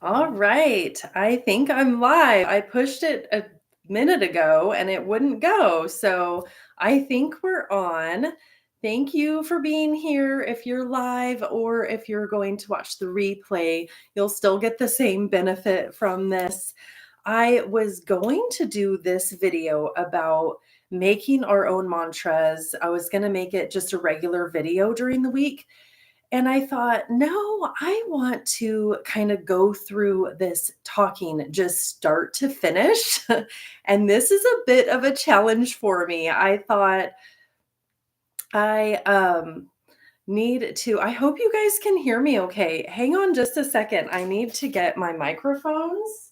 All right. I think I'm live. I pushed it a minute ago and it wouldn't go. So I think we're on. Thank you for being here. If you're live or if you're going to watch the replay, you'll still get the same benefit from this. I was going to do this video about making our own mantras. I was going to make it just a regular video during the week. And I thought, no, I want to kind of go through this talking just start to finish. And this is a bit of a challenge for me. I thought I need to, I hope you guys can hear me okay. Hang on just a second. I need to get my microphones.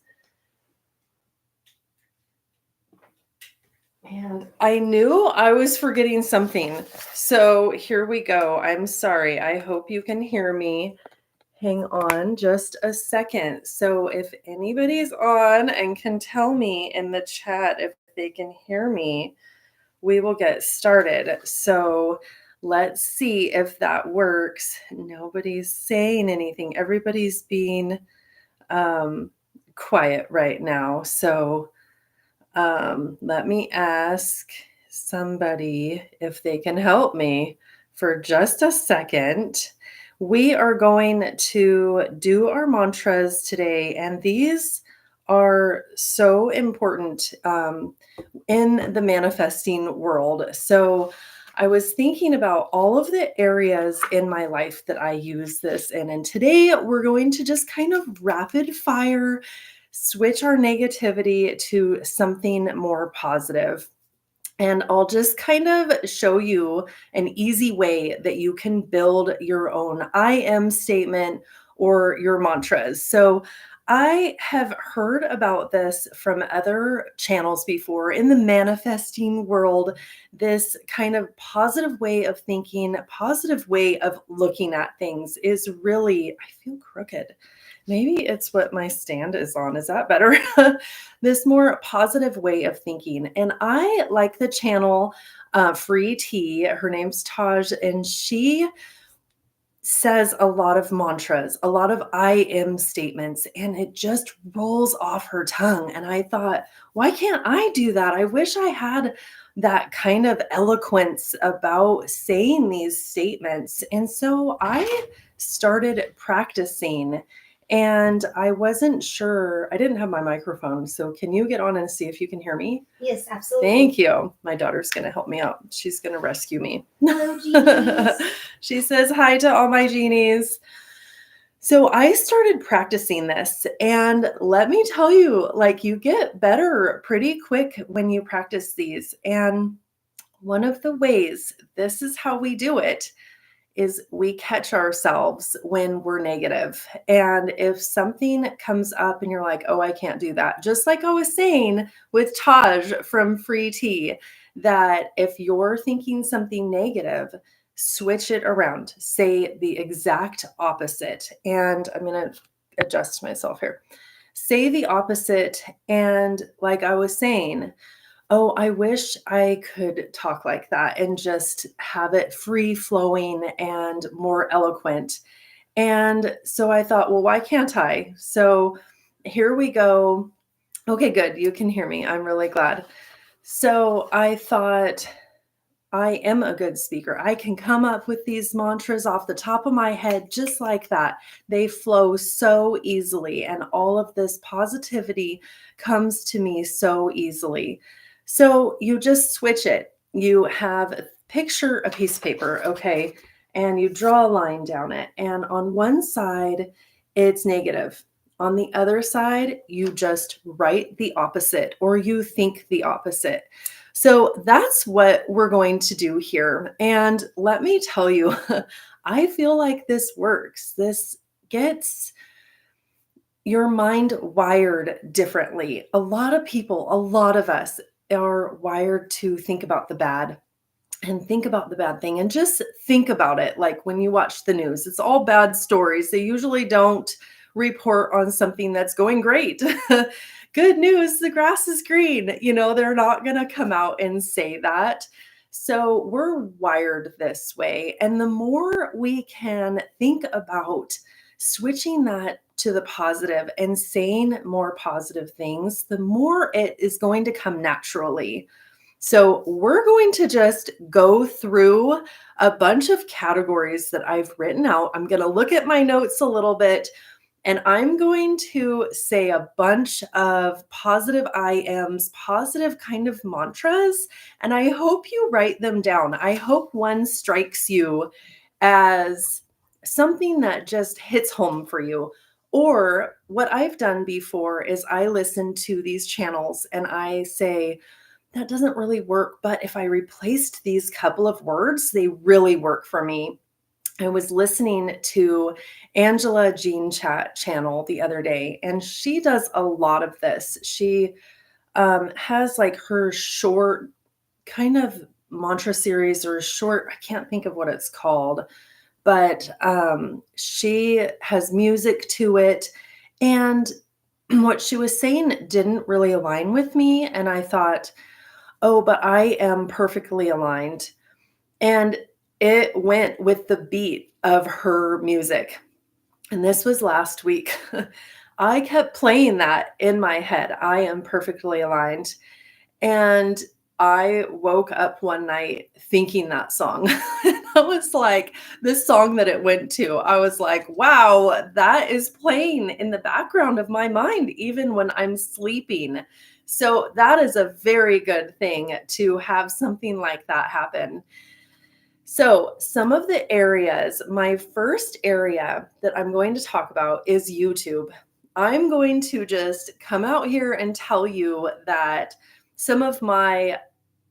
And I knew I was forgetting something. So here we go. I'm sorry. I hope you can hear me. Hang on just a second. So if anybody's on and can tell me in the chat if they can hear me, we will get started. So let's see if that works. Nobody's saying anything. Everybody's being quiet right now. So let me ask somebody if they can help me for just a second. We are going to do our mantras today, and these are so important in the manifesting world. So, I was thinking about all of the areas in my life that I use this in. And today we're going to just kind of rapid fire switch our negativity to something more positive. And I'll just kind of show you an easy way that you can build your own I am statement or your mantras. So I have heard about this from other channels before in the manifesting world, this kind of positive way of thinking, positive way of looking at things is really, I feel crooked. Maybe it's what my stand is on. Is that better? This more positive way of thinking. And I like the channel Free Tea. Her name's Taj, and she says a lot of mantras, a lot of I am statements, and it just rolls off her tongue. And I thought, why can't I do that? I wish I had that kind of eloquence about saying these statements. And so I started practicing. And I wasn't sure, I didn't have my microphone. So, can you get on and see if you can hear me? Yes, absolutely. Thank you. My daughter's going to help me out. She's going to rescue me. Hello, genies. She says hi to all my genies. So I started practicing this, and let me tell you, like, you get better pretty quick when you practice these. And one of the ways, this is how we do it, is we catch ourselves when we're negative. And if something comes up and you're like, oh, I can't do that, just like I was saying with Taj from Free Tea, that if you're thinking something negative, switch it around, say the exact opposite. And I'm going to adjust myself here. Say the opposite. And like I was saying, oh, I wish I could talk like that and just have it free flowing and more eloquent. And so I thought, well, why can't I? So here we go. Okay, good. You can hear me. I'm really glad. So I thought, I am a good speaker. I can come up with these mantras off the top of my head just like that. They flow so easily, and all of this positivity comes to me so easily. So you just switch it. You have picture a piece of paper, okay, and you draw a line down it. And on one side, it's negative. On the other side, you just write the opposite or you think the opposite. So that's what we're going to do here. And let me tell you, I feel like this works. This gets your mind wired differently. A lot of people, a lot of us are wired to think about the bad and think about the bad thing and just think about it. Like when you watch the news, it's all bad stories. They usually don't report on something that's going great. Good news, the grass is green. You know, they're not going to come out and say that. So we're wired this way. And the more we can think about switching that to the positive and saying more positive things, the more it is going to come naturally. So, we're going to just go through a bunch of categories that I've written out. I'm going to look at my notes a little bit and I'm going to say a bunch of positive I ams, positive kind of mantras, and I hope you write them down. I hope one strikes you as something that just hits home for you. Or what I've done before is I listen to these channels and I say, that doesn't really work, but if I replaced these couple of words, they really work for me. I was listening to Angela Jean Chat channel the other day, and she does a lot of this. She has like her short kind of mantra series or short, I can't think of what it's called, but she has music to it. And what she was saying didn't really align with me. And I thought, oh, but I am perfectly aligned. And it went with the beat of her music. And this was last week. I kept playing that in my head. I am perfectly aligned. And I woke up one night thinking that song. I was like, this song that it went to, I was like, wow, that is playing in the background of my mind, even when I'm sleeping. So that is a very good thing to have something like that happen. So, some of the areas, my first area that I'm going to talk about is YouTube. I'm going to just come out here and tell you that some of my,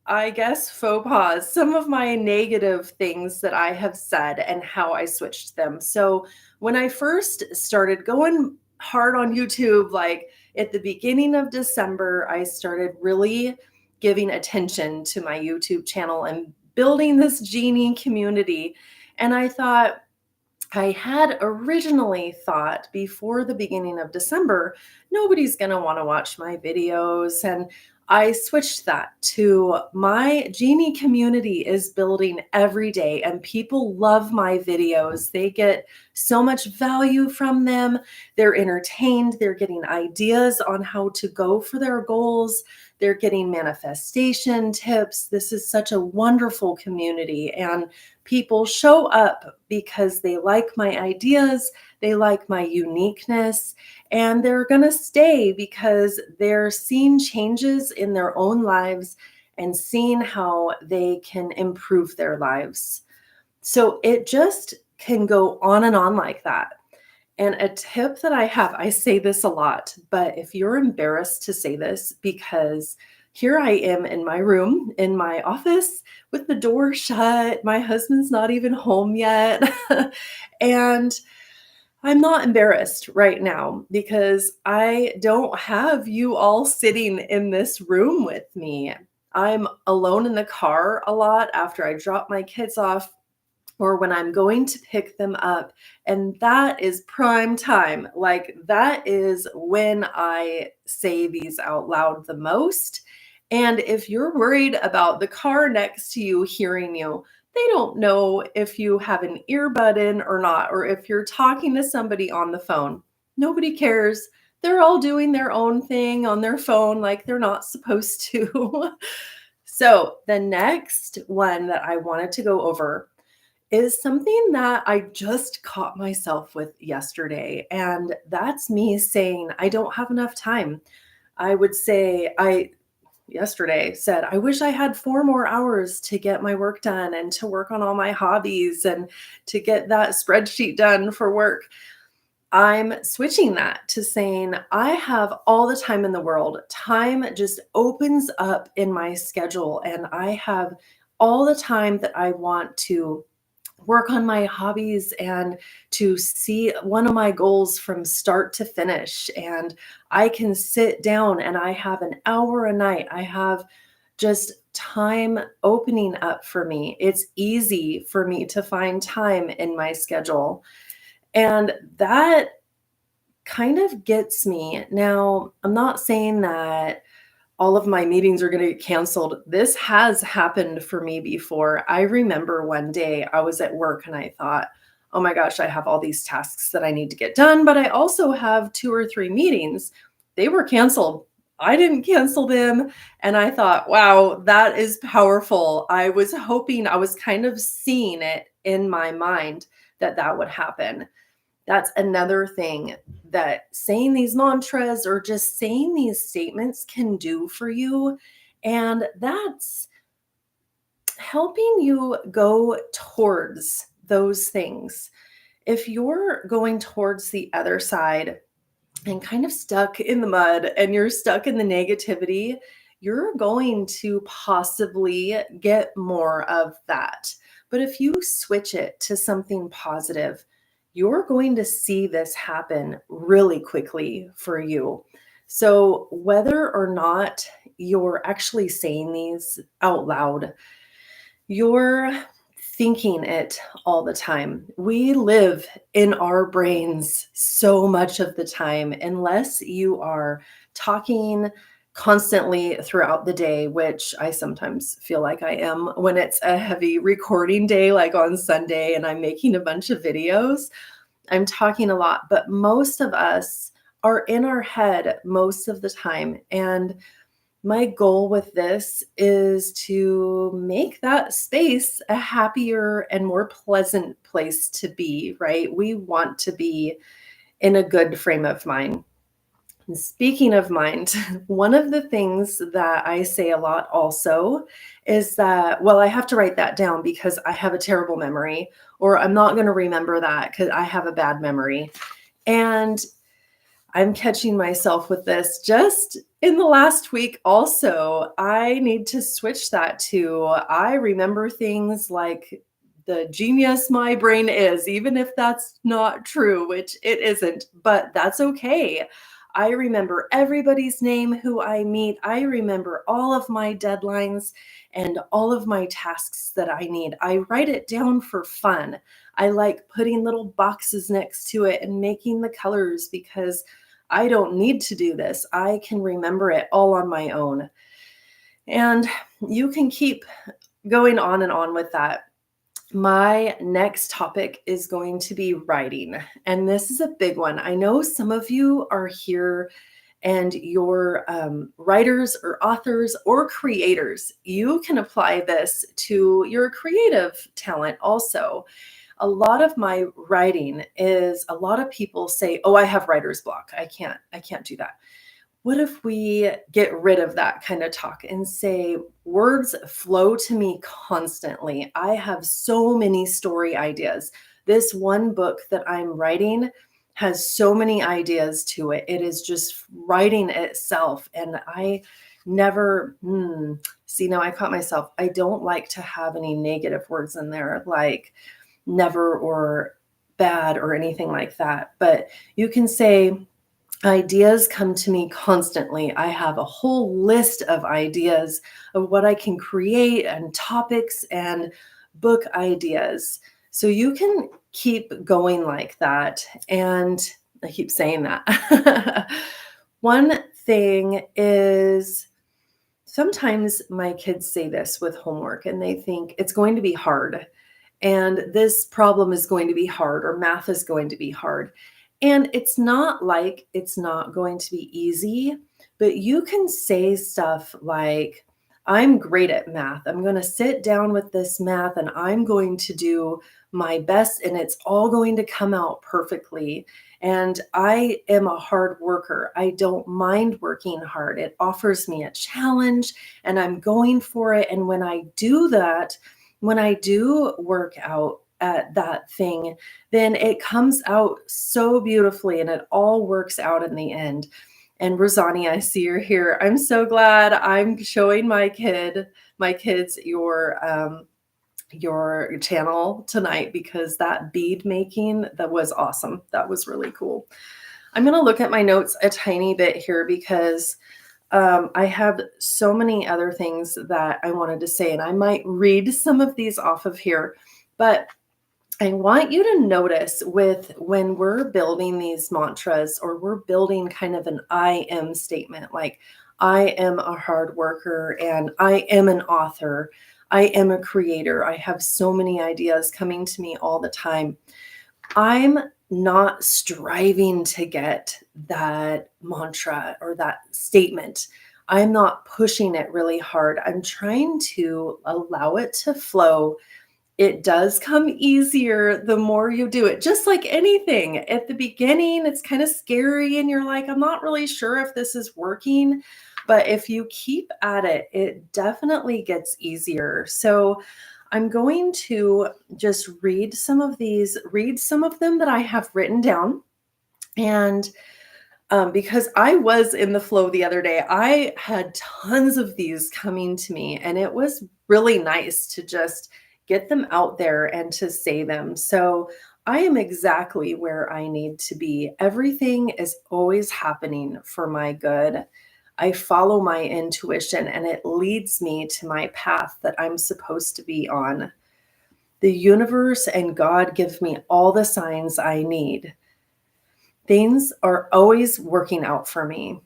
I guess, faux pas, some of my negative things that I have said and how I switched them. So, when I first started going hard on YouTube, like at the beginning of December, I started really giving attention to my YouTube channel and building this genie community. And I thought, I had originally thought before the beginning of December, nobody's going to want to watch my videos. And I switched that to my genie community is building every day, and people love my videos. They get so much value from them. They're entertained. They're getting ideas on how to go for their goals. They're getting manifestation tips. This is such a wonderful community. And people show up because they like my ideas, they like my uniqueness, and they're going to stay because they're seeing changes in their own lives and seeing how they can improve their lives. So it just can go on and on like that. And a tip that I have, I say this a lot, but if you're embarrassed to say this, because here I am in my room, in my office with the door shut, my husband's not even home yet. And I'm not embarrassed right now because I don't have you all sitting in this room with me. I'm alone in the car a lot after I drop my kids off or when I'm going to pick them up. And that is prime time. Like, that is when I say these out loud the most. And if you're worried about the car next to you hearing you, they don't know if you have an earbud in or not, or if you're talking to somebody on the phone. Nobody cares. They're all doing their own thing on their phone like they're not supposed to. So, the next one that I wanted to go over is something that I just caught myself with yesterday. And that's me saying, I don't have enough time. I would say, I yesterday said, I wish I had 4 more hours to get my work done and to work on all my hobbies and to get that spreadsheet done for work. I'm switching that to saying, I have all the time in the world. Time just opens up in my schedule, and I have all the time that I want to work on my hobbies and to see one of my goals from start to finish. And I can sit down and I have an hour a night. I have just time opening up for me. It's easy for me to find time in my schedule. And that kind of gets me. Now, I'm not saying that all of my meetings are going to get canceled. This has happened for me before. I remember one day I was at work and I thought, oh my gosh, I have all these tasks that I need to get done, but I also have 2 or 3 meetings. They were canceled. I didn't cancel them. And I thought, wow, that is powerful. I was hoping, I was kind of seeing it in my mind that that would happen. That's another thing that saying these mantras or just saying these statements can do for you. And that's helping you go towards those things. If you're going towards the other side and kind of stuck in the mud and you're stuck in the negativity, you're going to possibly get more of that. But if you switch it to something positive, you're going to see this happen really quickly for you. So, whether or not you're actually saying these out loud, you're thinking it all the time. We live in our brains so much of the time, unless you are talking constantly throughout the day, which I sometimes feel like I am when it's a heavy recording day, like on Sunday, and I'm making a bunch of videos. I'm talking a lot, but most of us are in our head most of the time. And my goal with this is to make that space a happier and more pleasant place to be, right? We want to be in a good frame of mind. And speaking of mind, one of the things that I say a lot also is that, well, I have to write that down because I have a terrible memory, or I'm not going to remember that because I have a bad memory. And I'm catching myself with this just in the last week also. I need to switch that to I remember things like the genius my brain is, even if that's not true, which it isn't, but that's okay. I remember everybody's name who I meet. I remember all of my deadlines and all of my tasks that I need. I write it down for fun. I like putting little boxes next to it and making the colors because I don't need to do this. I can remember it all on my own. And you can keep going on and on with that. My next topic is going to be writing. And this is a big one. I know some of you are here and you're writers or authors or creators. You can apply this to your creative talent also. A lot of my writing is, a lot of people say, oh, I have writer's block. I can't do that. What if we get rid of that kind of talk and say words flow to me constantly? I have so many story ideas. This one book that I'm writing has so many ideas to it. It is just writing itself. And I never, see, now I caught myself. I don't like to have any negative words in there, like never or bad or anything like that. But you can say, ideas come to me constantly. I have a whole list of ideas of what I can create and topics and book ideas. So you can keep going like that. And I keep saying that. One thing is, sometimes my kids say this with homework and they think it's going to be hard. And this problem is going to be hard, or math is going to be hard. And it's not like it's not going to be easy, but you can say stuff like, I'm great at math. I'm going to sit down with this math and I'm going to do my best and it's all going to come out perfectly. And I am a hard worker. I don't mind working hard. It offers me a challenge and I'm going for it. And when I do that, when I do work out at that thing, then it comes out so beautifully and it all works out in the end. And Rosani, I see you're here. I'm so glad I'm showing my kids your channel tonight, because that bead making, that was awesome. That was really cool. I'm going to look at my notes a tiny bit here because I have so many other things that I wanted to say, and I might read some of these off of here, but I want you to notice with when we're building these mantras, or we're building kind of an I am statement, like I am a hard worker and I am an author. I am a creator. I have so many ideas coming to me all the time. I'm not striving to get that mantra or that statement. I'm not pushing it really hard. I'm trying to allow it to flow. It does come easier the more you do it, just like anything. At the beginning, it's kind of scary and you're like, I'm not really sure if this is working. But if you keep at it, it definitely gets easier. So I'm going to just read some of them that I have written down. And because I was in the flow the other day, I had tons of these coming to me, and it was really nice to just get them out there and to say them. So I am exactly where I need to be. Everything is always happening for my good. I follow my intuition and it leads me to my path that I'm supposed to be on. The universe and God give me all the signs I need. Things are always working out for me.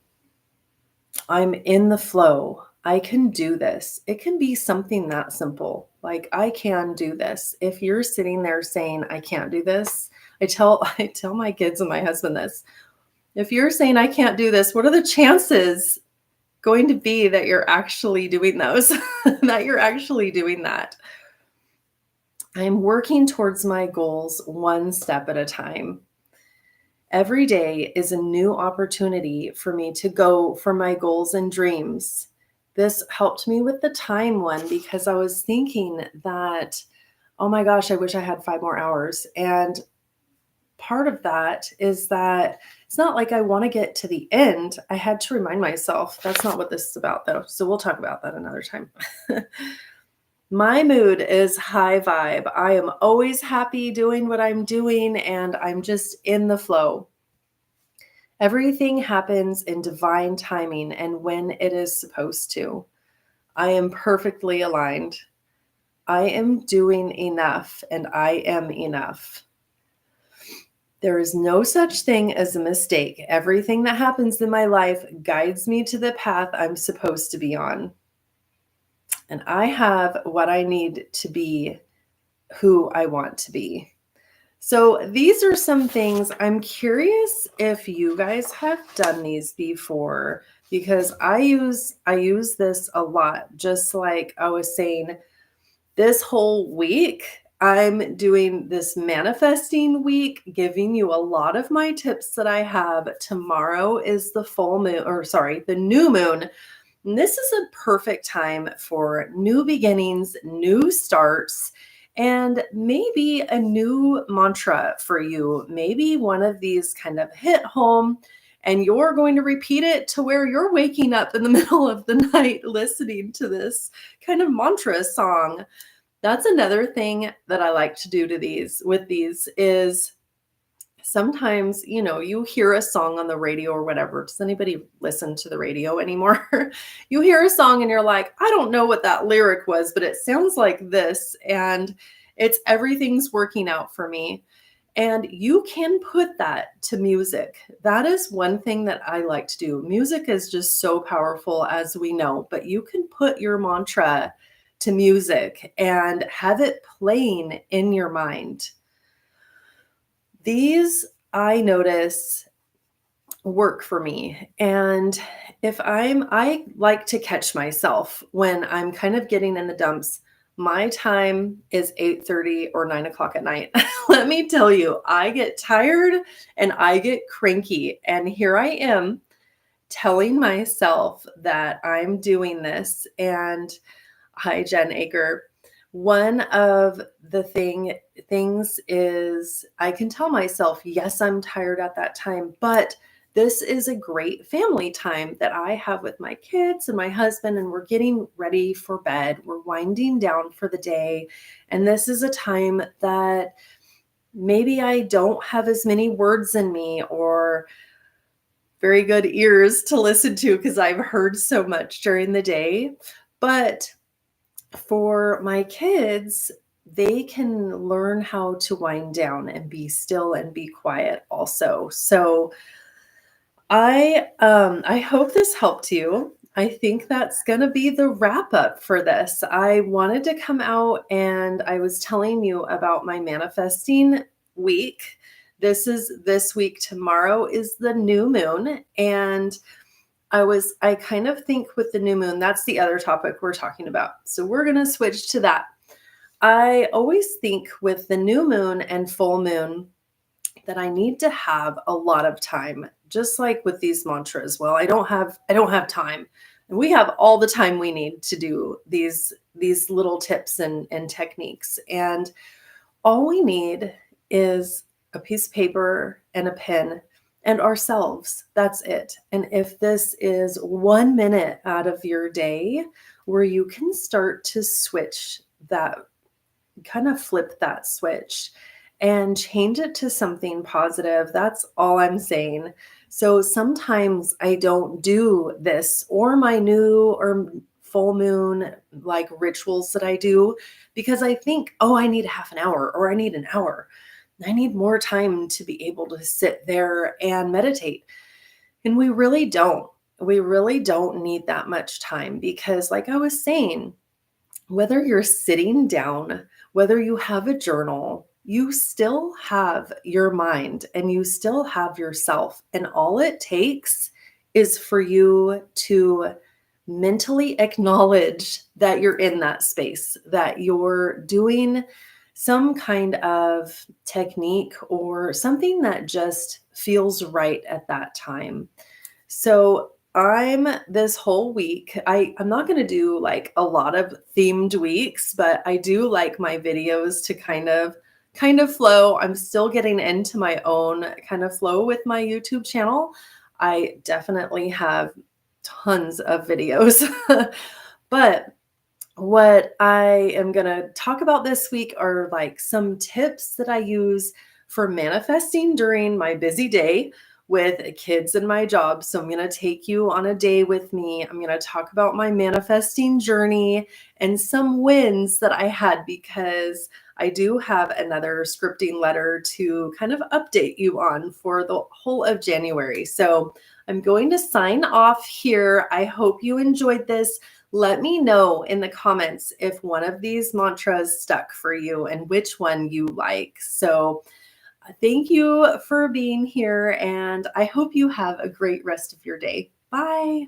I'm in the flow. I can do this. It can be something that simple. Like I can do this. If you're sitting there saying I can't do this, I tell my kids and my husband this. If you're saying I can't do this, what are the chances going to be that you're actually doing those? That you're actually doing that? I'm working towards my goals one step at a time. Every day is a new opportunity for me to go for my goals and dreams. This helped me with the time one because I was thinking that, oh my gosh, I wish I had 5 more hours. And part of that is that it's not like I want to get to the end. I had to remind myself that's not what this is about, though. So we'll talk about that another time. My mood is high vibe. I am always happy doing what I'm doing, and I'm just in the flow. Everything happens in divine timing and when it is supposed to. I am perfectly aligned. I am doing enough, and I am enough. There is no such thing as a mistake. Everything that happens in my life guides me to the path I'm supposed to be on. And I have what I need to be who I want to be. So these are some things. I'm curious if you guys have done these before, because I use this a lot. Just like I was saying, this whole week I'm doing this manifesting week, giving you a lot of my tips that I have. Tomorrow is the the new moon. And this is a perfect time for new beginnings, new starts, and maybe a new mantra for you. Maybe one of these kind of hit home, and you're going to repeat it to where you're waking up in the middle of the night listening to this kind of mantra song. That's another thing that I like to do with these is sometimes, you hear a song on the radio or whatever. Does anybody listen to the radio anymore? You hear a song and you're like, I don't know what that lyric was, but it sounds like this. And it's everything's working out for me. And you can put that to music. That is one thing that I like to do. Music is just so powerful, as we know, but you can put your mantra to music and have it playing in your mind. These, I notice, work for me. And I like to catch myself when I'm kind of getting in the dumps. My time is 8:30 or 9 o'clock at night. Let me tell you, I get tired and I get cranky. And here I am telling myself that I'm doing this. And hi, Jen Aker. One of the things is I can tell myself, yes, I'm tired at that time, but this is a great family time that I have with my kids and my husband, and we're getting ready for bed. We're winding down for the day. And this is a time that maybe I don't have as many words in me or very good ears to listen to because I've heard so much during the day. But for my kids, they can learn how to wind down and be still and be quiet also. So I hope this helped you. I think that's going to be the wrap up for this. I wanted to come out and I was telling you about my manifesting week. This is this week. Tomorrow is the new moon. And I kind of think with the new moon, that's the other topic we're talking about. So we're going to switch to that. I always think with the new moon and full moon that I need to have a lot of time, just like with these mantras. Well, I don't have time. And we have all the time we need to do these little tips and techniques. And all we need is a piece of paper and a pen and ourselves. That's it. And if this is 1 minute out of your day where you can start to switch that, kind of flip that switch and change it to something positive, that's all I'm saying. So sometimes I don't do this or my new or full moon like rituals that I do because I think, oh, I need half an hour or I need an hour. I need more time to be able to sit there and meditate. And we really don't. We really don't need that much time because, like I was saying, whether you're sitting down, whether you have a journal, you still have your mind and you still have yourself. And all it takes is for you to mentally acknowledge that you're in that space, that you're doing some kind of technique or something that just feels right at that time. So I'm this whole week, I'm not going to do like a lot of themed weeks, but I do like my videos to kind of flow. I'm still getting into my own kind of flow with my YouTube channel. I definitely have tons of videos. But what I am going to talk about this week are like some tips that I use for manifesting during my busy day with kids and my job. So I'm going to take you on a day with me. I'm going to talk about my manifesting journey and some wins that I had because I do have another scripting letter to kind of update you on for the whole of January. So I'm going to sign off here. I hope you enjoyed this. Let me know in the comments if one of these mantras stuck for you and which one you like. So thank you for being here, and I hope you have a great rest of your day. Bye.